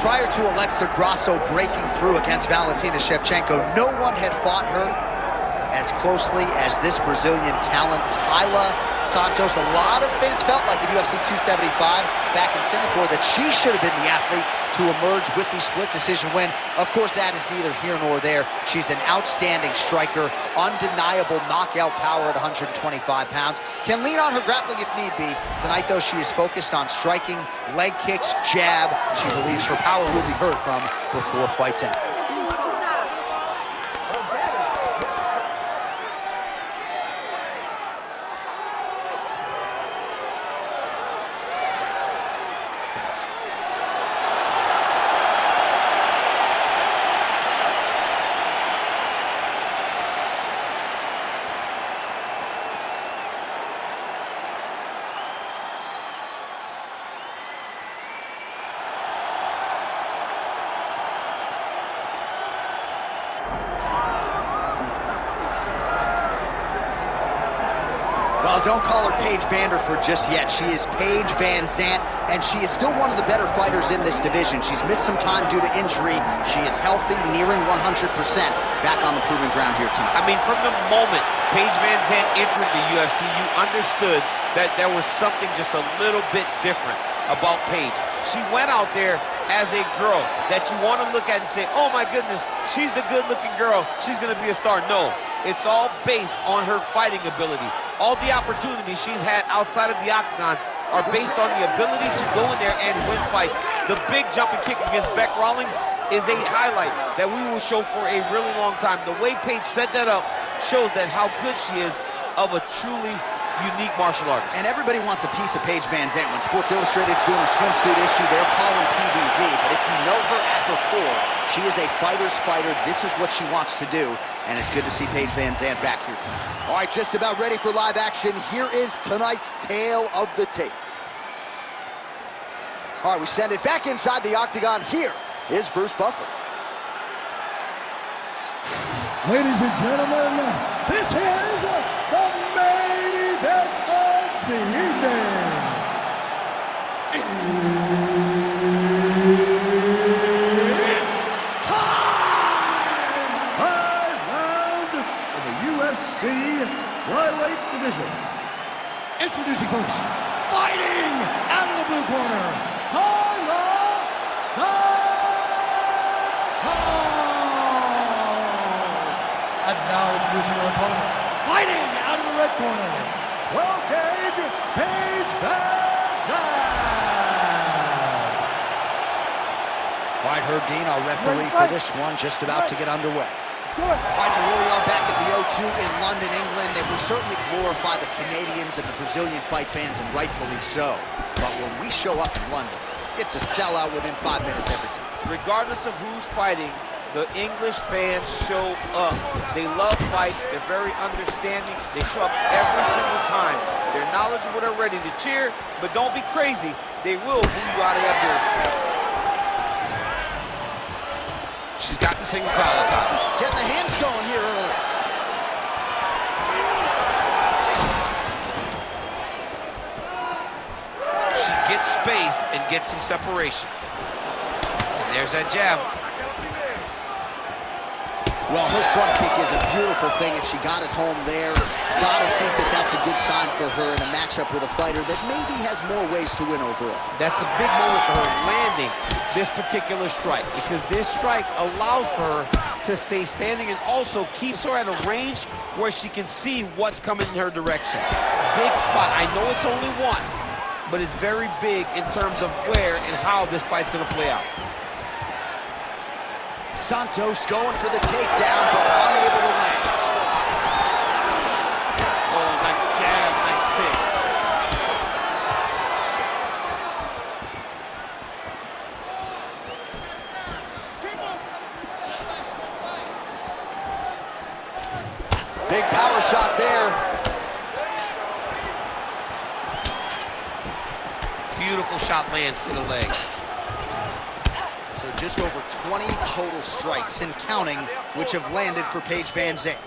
prior to Alexa Grasso breaking through against Valentina Shevchenko, no one had fought her as closely as this Brazilian talent, Taila Santos. A lot of fans felt like at UFC 275 back in Singapore that she should have been the athlete to emerge with the split decision win. Of course, that is neither here nor there. She's an outstanding striker, undeniable knockout power at 125 pounds. Can lean on her grappling if need be. Tonight, though, she is focused on striking, leg kicks, jab. She believes her power will be heard from before fights end. Well, don't call her Paige Vanderford just yet. She is Paige Van Zant, and she is still one of the better fighters in this division. She's missed some time due to injury. She is healthy, nearing 100%. Back on the proving ground here tonight. I mean, from the moment Paige Van Zant entered the UFC, you understood that there was something just a little bit different about Paige. She went out there as a girl that you want to look at and say, oh my goodness, she's the good-looking girl. She's going to be a star. No, it's all based on her fighting ability. All the opportunities she's had outside of the octagon are based on the ability to go in there and win fights. The big jumping kick against Bec Rawlings is a highlight that we will show for a really long time. The way Paige set that up shows that how good she is of a truly unique martial artist. And everybody wants a piece of Paige Van Zant. When Sports Illustrated's doing a swimsuit issue, they're calling PVZ. But if you know her at her core, she is a fighter's fighter. This is what she wants to do. And it's good to see Paige Van Zant back here tonight. All right, just about ready for live action. Here is tonight's tale of the tape. All right, we send it back inside the octagon. Here is Bruce Buffer. Ladies and gentlemen, this is the main event of the evening. It's time! 5 rounds in the UFC flyweight division. Introducing first, fighting out of the blue corner, Taila Santos. And now introducing our opponent, fighting out of the red corner, 12-gauge Paige Van Zant. All right, Herb Dean, our referee for this one, just about to get underway. All right, so here we are back at the O2 in London, England, and we certainly glorify the Canadians and the Brazilian fight fans, and rightfully so. But when we show up in London, it's a sellout within 5 minutes every time. Regardless of who's fighting, the English fans show up. They love fights. They're very understanding. They show up every single time. They're knowledgeable. They're ready to cheer, but don't be crazy. They will boo you out of that jersey. She's got the single collar top. Getting the hands going here early. She gets space and gets some separation. And there's that jab. Well, her front kick is a beautiful thing, and she got it home there. Gotta think that that's a good sign for her in a matchup with a fighter that maybe has more ways to win overall. That's a big moment for her, landing this particular strike, because this strike allows for her to stay standing and also keeps her at a range where she can see what's coming in her direction. Big spot. I know it's only one, but it's very big in terms of where and how this fight's gonna play out. Santos going for the takedown, but unable to land. Oh, nice jab, nice pick. Big power shot there. Beautiful shot lands to the leg. So just over 20 total strikes and counting, which have landed for Paige Van Zant.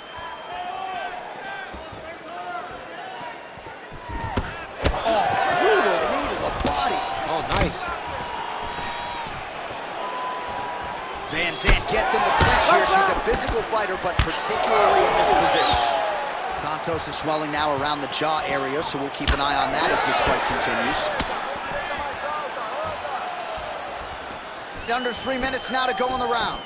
Oh, brutal knee to the body. Oh, nice. Van Zandt gets in the clinch here. She's a physical fighter, but particularly in this position. Santos is swelling now around the jaw area, so we'll keep an eye on that as this fight continues. Under 3 minutes now to go in the round.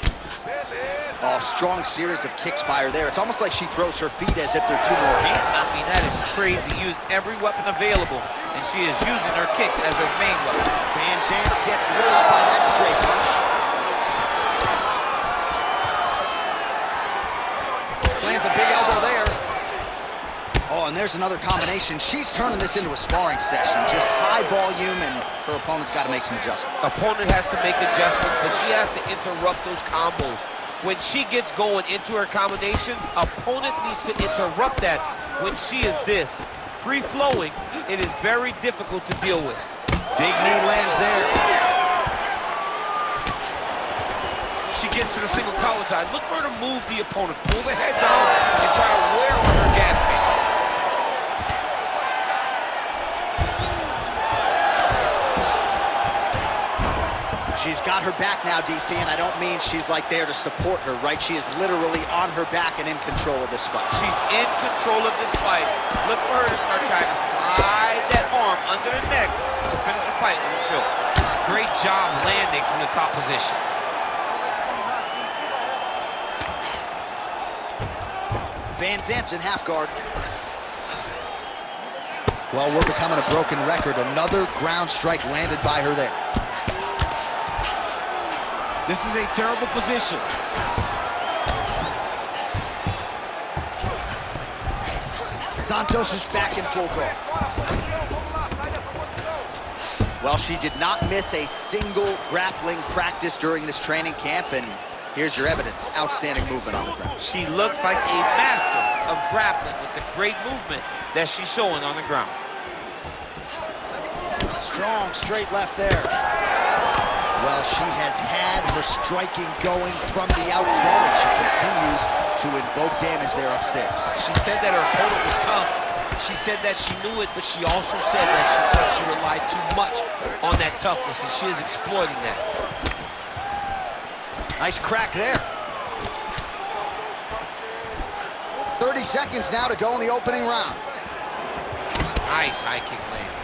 Oh, strong series of kicks by her there. It's almost like she throws her feet as if they're two more hands. I mean, that is crazy. Used every weapon available, and she is using her kicks as her main weapon. Van Zandt gets lit up by that straight punch. Lands a big elbow there. Oh, and there's another combination. She's turning this into a sparring session. Just high volume, and her opponent's got to make some adjustments. Opponent has to make adjustments, but she has to interrupt those combos. When she gets going into her combination, opponent needs to interrupt that. When she is this free-flowing, it is very difficult to deal with. Big knee lands there. She gets to the single collar tie. Look for her to move the opponent, pull the head down, and try to wear on her gas tank. She's got her back now, DC, and I don't mean she's like there to support her, right? She is literally on her back and in control of this fight. She's in control of this fight. Look for her to start trying to slide that arm under the neck to finish the fight with a choke. Great job landing from the top position. Van Zandt's in half guard. Well, we're becoming a broken record. Another ground strike landed by her there. This is a terrible position. Santos is back in full guard. Well, she did not miss a single grappling practice during this training camp, and here's your evidence. Outstanding movement on the ground. She looks like a master of grappling with the great movement that she's showing on the ground. Strong straight left there. Well, she has had her striking going from the outset, and she continues to invoke damage there upstairs. She said that her opponent was tough. She said that she knew it, but she also said that she thought she relied too much on that toughness, and she is exploiting that. Nice crack there. 30 seconds now to go in the opening round. Nice high kick lands.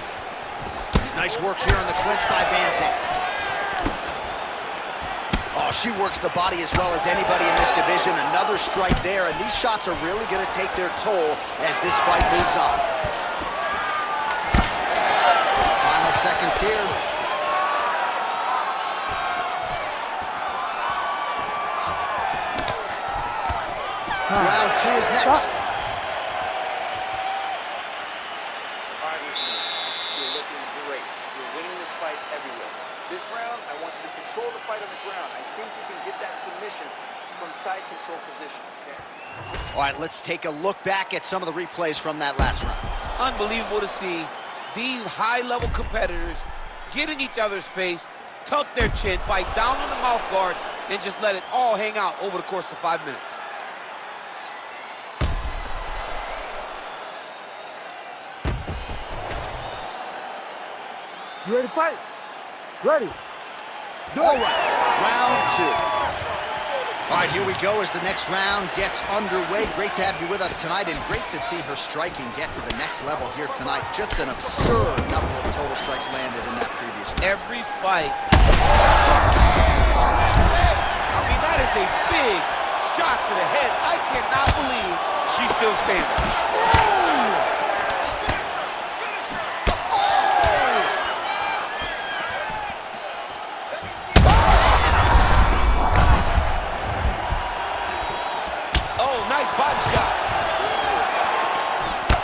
Nice work here in the clinch by Van Zandt. Oh, she works the body as well as anybody in this division. Another strike there, and these shots are really going to take their toll as this fight moves on. Final seconds here. Round two is next. All right, listen to me. You're looking great. You're winning this fight everywhere. This round, I want you to control the fight on the ground. I think you can get that submission from side control position, okay? All right, let's take a look back at some of the replays from that last round. Unbelievable to see these high-level competitors get in each other's face, tuck their chin, bite down on the mouth guard, and just let it all hang out over the course of 5 minutes. You ready to fight? Ready. All right, round two. All right, here we go as the next round gets underway. Great to have you with us tonight, and great to see her striking get to the next level here tonight. Just an absurd number of total strikes landed in that previous round. Every fight. I mean, that is a big shot to the head. I cannot believe she's still standing. Nice body shot.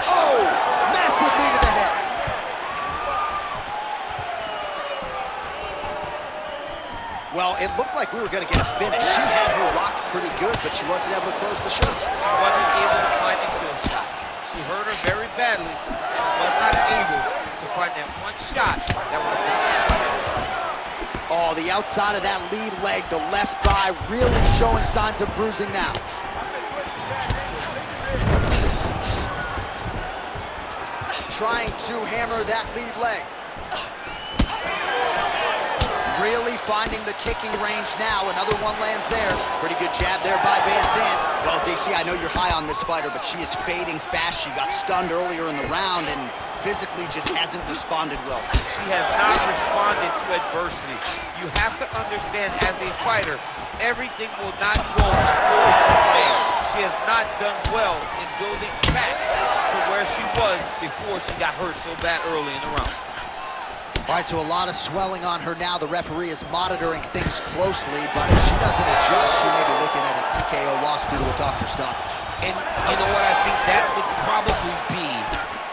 Oh, massive knee to the head. Well, it looked like we were going to get a finish. She had her rocked pretty good, but she wasn't able to close the show. She wasn't able to find a kill shot. She hurt her very badly. She was not able to find that one shot that would have. Oh, the outside of that lead leg, the left thigh, really showing signs of bruising now. Trying to hammer that lead leg. really finding the kicking range now. Another one lands there. Pretty good jab there by Van Zandt. Well, DC, I know you're high on this fighter, but she is fading fast. She got stunned earlier in the round and physically just hasn't responded well since. She has not responded to adversity. You have to understand, as a fighter, everything will not go according to plan. She has not done well in building back to where she was before she got hurt so bad early in the round. All right, so a lot of swelling on her now. The referee is monitoring things closely, but if she doesn't adjust, she may be looking at a TKO loss due to a doctor stoppage. And you know what? I think that would probably be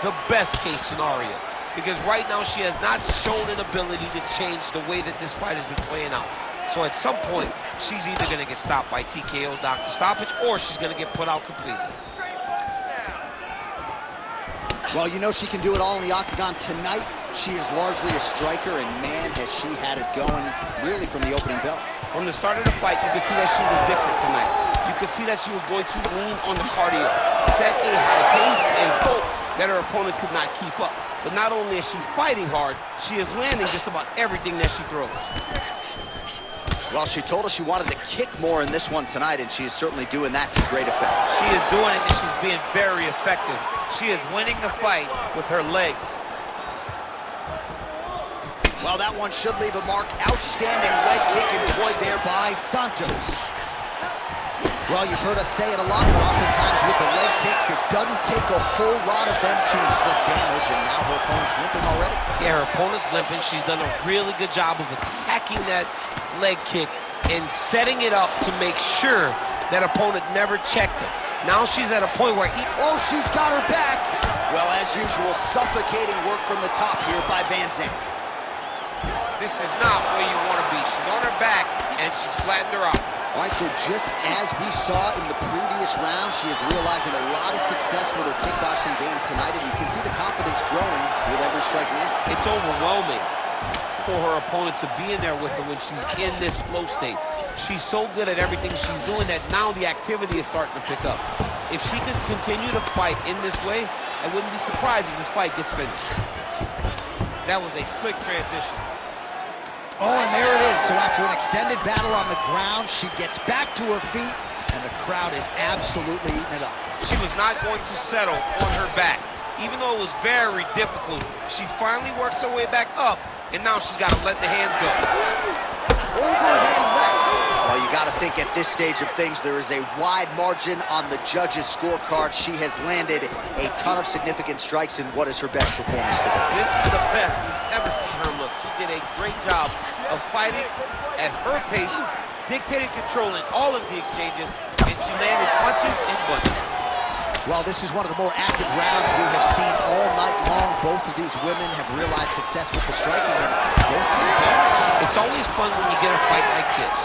the best case scenario, because right now she has not shown an ability to change the way that this fight has been playing out. So at some point, she's either going to get stopped by TKO doctor stoppage, or she's going to get put out completely. Well, you know she can do it all in the octagon tonight. She is largely a striker, and man, has she had it going really from the opening bell. From the start of the fight, you could see that she was different tonight. You could see that she was going to lean on the cardio, set a high pace, and hope that her opponent could not keep up. But not only is she fighting hard, she is landing just about everything that she throws. Well, she told us she wanted to kick more in this one tonight, and she is certainly doing that to great effect. She is doing it, and she's being very effective. She is winning the fight with her legs. Well, that one should leave a mark. Outstanding leg kick employed there by Santos. Well, you've heard us say it a lot, but oftentimes with the leg kicks, it doesn't take a whole lot of them to inflict damage, and now her opponent's limping already. Yeah, her opponent's limping. She's done a really good job of attacking that leg kick and setting it up to make sure that opponent never checked her. Now she's at a point where... Oh, she's got her back. Well, as usual, suffocating work from the top here by Van Zandt. This is not where you want to be. She's on her back, and she's flattened her out. All right, so just as we saw in the previous round, she is realizing a lot of success with her kickboxing game tonight, and you can see the confidence growing with every strike landed. It's overwhelming for her opponent to be in there with her when she's in this flow state. She's so good at everything she's doing that now the activity is starting to pick up. If she can continue to fight in this way, I wouldn't be surprised if this fight gets finished. That was a slick transition. Oh, and there it is. So after an extended battle on the ground, she gets back to her feet, and the crowd is absolutely eating it up. She was not going to settle on her back. Even though it was very difficult, she finally works her way back up, and now she's got to let the hands go. Overhand left. Well, you got to think at this stage of things, there is a wide margin on the judges' scorecard. She has landed a ton of significant strikes in what is her best performance today. This is the best we've ever seen her look. She did a great job of fighting at her pace, dictating, controlling all of the exchanges, and she landed punches and bunches. Well, this is one of the more active rounds we have seen all night long. Both of these women have realized success with the striking, and both seem damaged. It's always fun when you get a fight like this,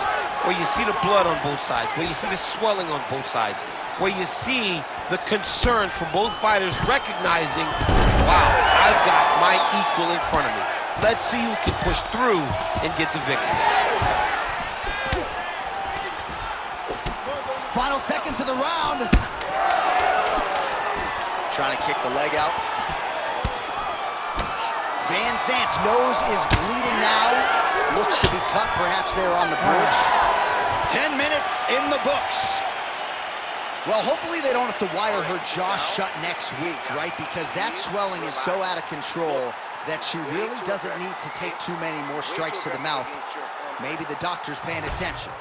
where you see the blood on both sides, where you see the swelling on both sides, where you see the concern from both fighters recognizing, wow, I've got my equal in front of me. Let's see who can push through and get the victory. Final seconds of the round. Trying to kick the leg out. Van Zandt's nose is bleeding now. Looks to be cut, perhaps there on the bridge. 10 minutes in the books. Well, hopefully they don't have to wire her jaw shut next week, right? Because that swelling is so out of control that she really doesn't need to take too many more strikes to the mouth. Maybe the doctor's paying attention.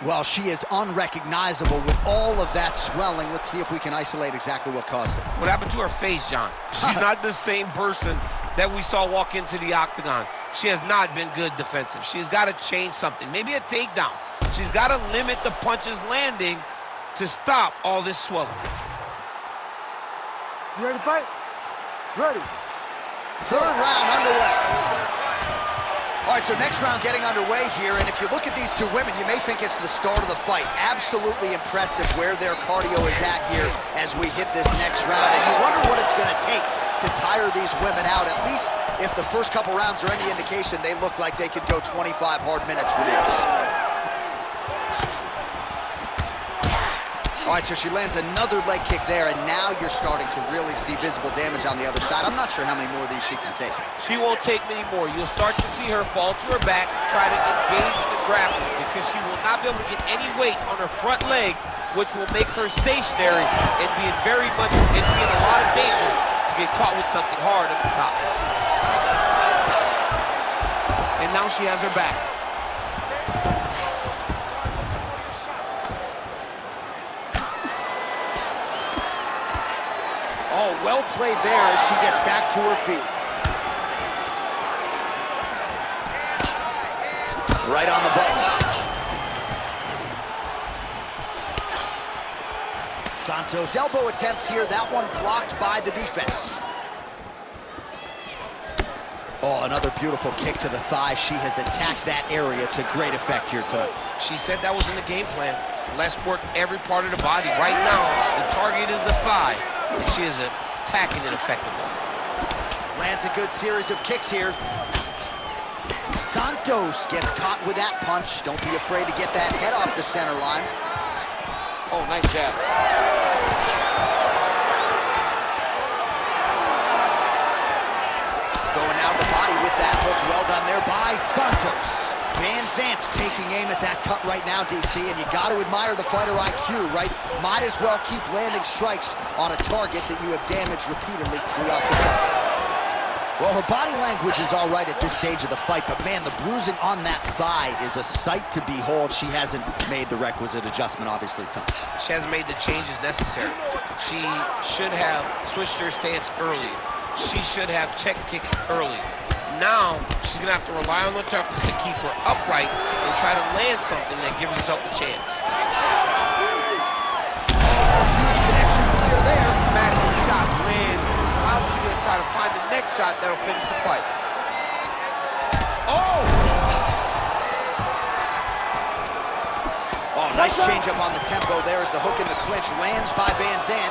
Well, she is unrecognizable with all of that swelling. Let's see if we can isolate exactly what caused it. What happened to her face, John? She's not the same person that we saw walk into the octagon. She has not been good defensive. She's got to change something. Maybe a takedown. She's got to limit the punches landing to stop all this swelling. You ready to fight? Ready. Third round underway. All right, so next round getting underway here, and if you look at these two women, you may think it's the start of the fight. Absolutely impressive where their cardio is at here as we hit this next round, and you wonder what it's going to take to tire these women out. At least if the first couple rounds are any indication, they look like they could go 25 hard minutes with ease. All right, so she lands another leg kick there, and now you're starting to really see visible damage on the other side. I'm not sure how many more of these she can take. She won't take many more. You'll start to see her fall to her back, try to engage in the grappling, because she will not be able to get any weight on her front leg, which will make her stationary and be in a lot of danger to get caught with something hard at the top. And now she has her back. Oh, well played there as she gets back to her feet. Right on the button. Santos' elbow attempt here, that one blocked by the defense. Oh, another beautiful kick to the thigh. She has attacked that area to great effect here tonight. She said that was in the game plan. Let's work every part of the body. Right now, the target is the thigh, and she is attacking it effectively. Lands a good series of kicks here. Santos gets caught with that punch. Don't be afraid to get that head off the center line. Oh, nice jab. Going out of the body with that hook. Well done there by Santos. Van Zant's taking aim at that cut right now, DC, and you got to admire the fighter IQ, right? Might as well keep landing strikes on a target that you have damaged repeatedly throughout the fight. Well, her body language is all right at this stage of the fight, but man, the bruising on that thigh is a sight to behold. She hasn't made the requisite adjustment, obviously, Tom. She hasn't made the changes necessary. She should have switched her stance early. She should have check kicked early. Now, she's going to have to rely on the toughness to keep her upright and try to land something that gives herself a chance. Huge connection player there. Massive shot, land. How's she going to try to find the next shot that'll finish the fight? Oh! Oh, nice change up on the tempo there as the hook in the clinch lands by Van Zant.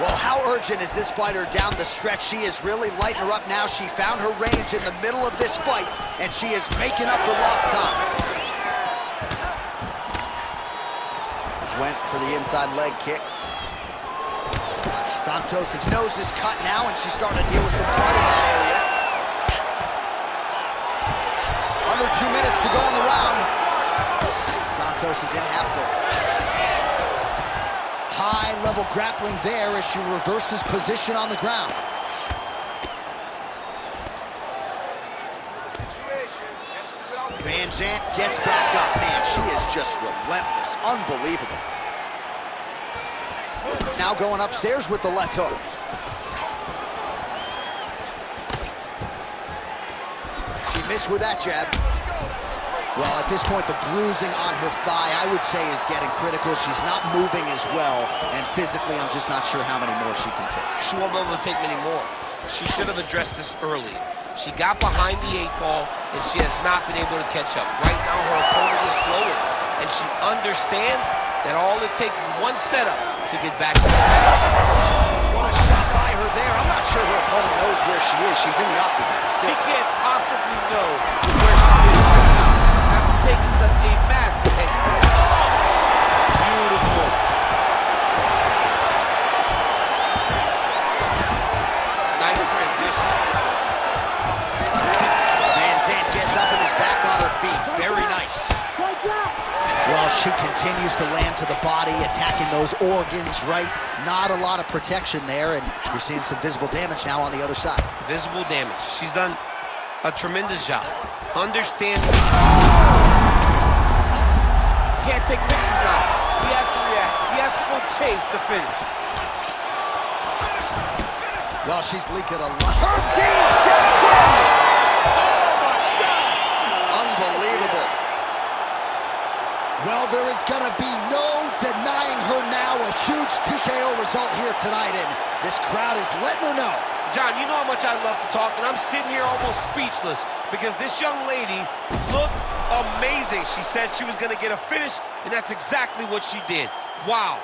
Well, how urgent is this fighter down the stretch? She is really lighting her up now. She found her range in the middle of this fight, and she is making up for lost time. Went for the inside leg kick. Santos' nose is cut now, and she's starting to deal with some blood in that area. Under 2 minutes to go in the round. Santos is in half guard. High-level grappling there as she reverses position on the ground. Van Zant gets back up. Man, she is just relentless. Unbelievable. Now going upstairs with the left hook. She missed with that jab. Well, at this point, the bruising on her thigh, I would say, is getting critical. She's not moving as well, and physically, I'm just not sure how many more she can take. She won't be able to take many more. She should have addressed this early. She got behind the 8-ball, and she has not been able to catch up. Right now, her opponent is flowing, and she understands that all it takes is one setup to get back to her. What a shot by her there. I'm not sure her opponent knows where she is. She's in the octagon. She can't possibly know where she is right now after taking such a massive hit. Beautiful. Nice transition. Van Zant gets up and is back on her feet. Very nice. Well, she continues to land to the body, attacking those organs, right? Not a lot of protection there, and you're seeing some visible damage now on the other side. Visible damage. She's done a tremendous job. Understanding. Can't take pictures now. She has to react. She has to go chase the finish. Well, she's leaking a lot. Herb Dean steps in! Unbelievable. Well, there is going to be no denying her now. A huge TKO result here tonight, and this crowd is letting her know. John, you know how much I love to talk, and I'm sitting here almost speechless because this young lady looked amazing. She said she was going to get a finish, and that's exactly what she did. Wow.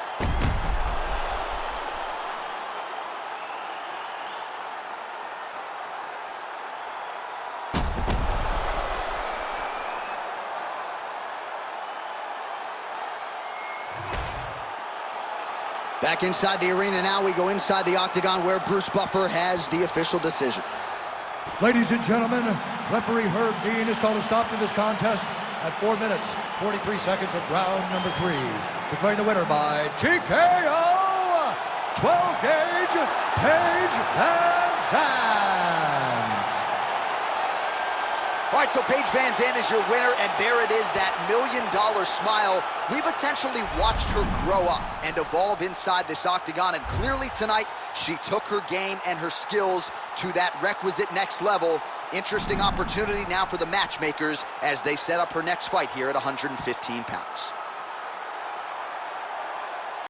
Back inside the arena now, we go inside the octagon where Bruce Buffer has the official decision. Ladies and gentlemen, referee Herb Dean has called a stop to this contest at 4 minutes, 43 seconds of round number 3. Declaring the winner by TKO, 12-gauge Paige VanZant. All right, so Paige VanZant is your winner, and there it is, that $1 million smile. We've essentially watched her grow up and evolve inside this octagon, and clearly tonight, she took her game and her skills to that requisite next level. Interesting opportunity now for the matchmakers as they set up her next fight here at 115 pounds.